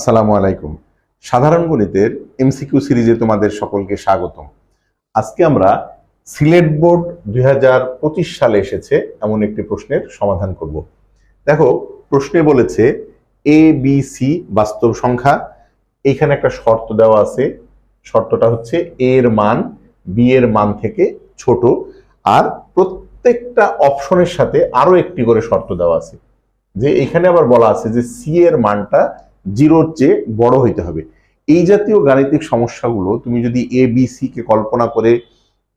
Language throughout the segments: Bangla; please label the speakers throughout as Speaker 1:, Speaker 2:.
Speaker 1: আসসালামু আলাইকুম। সাধারণ গণিতের এমসিকিউ সিরিজে তোমাদের সকলকে স্বাগতম। আজকে আমরা সিলেট বোর্ড 2025 সালে এসেছে এমন একটি প্রশ্নের সমাধান করব। দেখো, প্রশ্নে বলেছে এ বি সি বাস্তব সংখ্যা। এইখানে একটা শর্ত দেওয়া আছে। শর্তটা হচ্ছে এ এর মান বি এর মান থেকে ছোট, আর প্রত্যেকটা অপশনের সাথে আরো একটি করে শর্ত দেওয়া আছে। যে এখানে আবার বলা আছে যে সি এর মানটা জিরোর চেয়ে বড় হইতে হবে। এই জাতীয় গাণিতিক সমস্যাগুলো তুমি যদি এ বি সি কে কল্পনা করে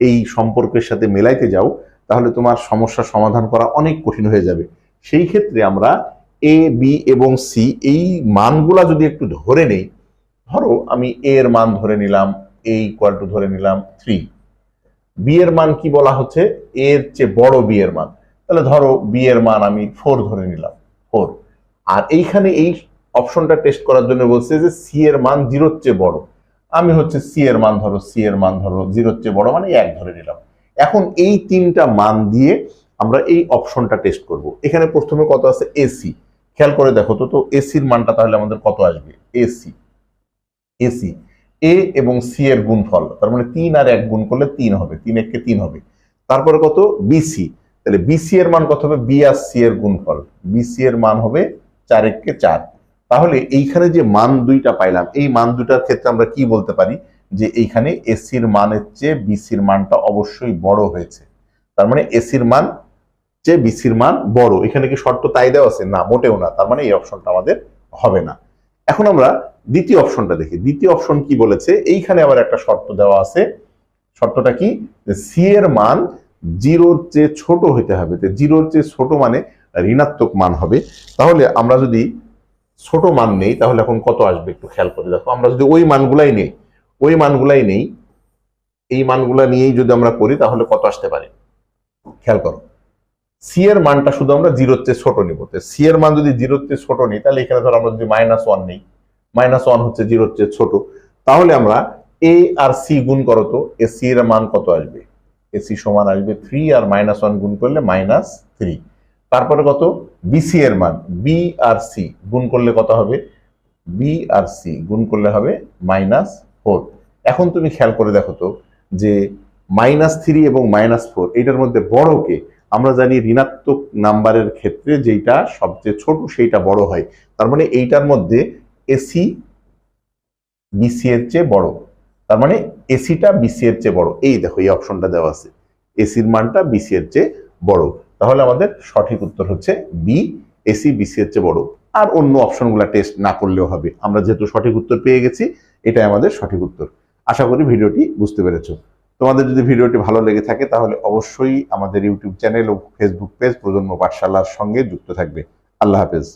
Speaker 1: এই সম্পর্কের সাথে মেলাইতে যাও, তাহলে তোমার সমস্যা সমাধান করা অনেক কঠিন হয়ে যাবে। সেই ক্ষেত্রে আমরা এ বি এবং সি এই মানগুলা যদি একটু ধরে নেই, ধরো আমি এ এর মান ধরে নিলাম, এ ইকুয়াল টু ধরে নিলাম 3। বি এর মান কি বলা হচ্ছে, এর চেয়ে বড় বি এর মান, তাহলে ধরো বি এর মান আমি 4 ধরে নিলাম, 4। আর এইখানে এই অপশনটা টেস্ট করার জন্য বলছে যে সি এর মান 0-র চেয়ে বড়। আমি হচ্ছে সি এর মান ধরো 0-র চেয়ে বড় মানে 1 ধরে নিলাম। এখন এই তিনটা মান দিয়ে আমরা এই অপশনটা টেস্ট করব। এখানে প্রথমে কত আছে, এসি। খেয়াল করে দেখো তো এসির মানটা তাহলে আমাদের কত আসবে, এসি এসি এ এবং সি এর গুণফল, তার মানে 3 আর 1 গুণ করলে 3 হবে, 3 1 কে 3 হবে। তারপরে কত, বিসি। তাহলে বিসি এর মান কত হবে, বি আর সি এর গুণফল, বিসি এর মান হবে 4 1 কে 4। তাহলে এইখানে যে মান দুইটা পাইলাম, এই মান দুটার ক্ষেত্রে আমরা কি বলতে পারি যে এইখানে এসির মানের চেয়ে বিসির মানটা অবশ্যই বড় হয়েছে। তার মানে এসির মান চেয়ে বিসির মান বড়। এখানে কি শর্ত তাই দেওয়া আছে? না, মোটেও না। তার মানে এই অপশনটা আমাদের হবে না। এখন আমরা দ্বিতীয় অপশনটা দেখি। দ্বিতীয় অপশন কি বলেছে, এইখানে আবার একটা শর্ত দেওয়া আছে। শর্তটা কি, সি এর মান 0-র চেয়ে ছোট হইতে হবে। 0-র চেয়ে ছোট মানে ঋণাত্মক মান হবে। তাহলে আমরা যদি ছোট মান নেই, তাহলে এখন কত আসবে একটু খেয়াল করে দেখো। আমরা যদি ওই মানগুলাই নেই, এই মানগুলা নিয়েই যদি আমরা করি, তাহলে কত আসতে পারে খেয়াল করো। সি এর মানটা শুধু আমরা 0-র চেয়ে ছোট নিব। সি এর মান যদি 0-র চেয়ে ছোট নিই, তাহলে এখানে ধরো আমরা যদি -1 নেই, -1 হচ্ছে 0-র চেয়ে ছোট, তাহলে আমরা এ আর সি গুণ করো তো এসি এর মান কত আসবে, এসি সমান আসবে 3, আর -1 গুণ করলে -3। তারপরে কত, বিসি এর মান, বি আর সি গুণ করলে কত হবে, বি আর সি গুণ করলে হবে -4। এখন তুমি খেয়াল করে দেখো তো যে -3 এবং -4 এটার মধ্যে বড় কে? আমরা জানি ঋণাত্মক নাম্বারের ক্ষেত্রে যেটা সবচেয়ে ছোট সেইটা বড় হয়। তার মানে এইটার মধ্যে এসি বিসি এর চেয়ে বড়, তার মানে এসিটা বিসি এর চেয়ে বড়। এই দেখো, এই অপশনটা দেওয়া আছে, এসির মানটা বিসি এর চেয়ে বড়। তাহলে আমাদের সঠিক উত্তর হচ্ছে বি, এসি বিসি এর চেয়ে বড়। আর অন্য অপশনগুলো টেস্ট না করলেও হবে, আমরা যেহেতু সঠিক উত্তর পেয়ে গেছি, এটাই আমাদের সঠিক উত্তর। আশা করি ভিডিওটি বুঝতে পেরেছো। তোমাদের যদি ভিডিওটি ভালো লেগে থাকে, তাহলে অবশ্যই আমাদের ইউটিউব চ্যানেল ও ফেসবুক পেজ প্রজন্ম পাঠশালার সঙ্গে যুক্ত থাকবে। আল্লাহ হাফেজ।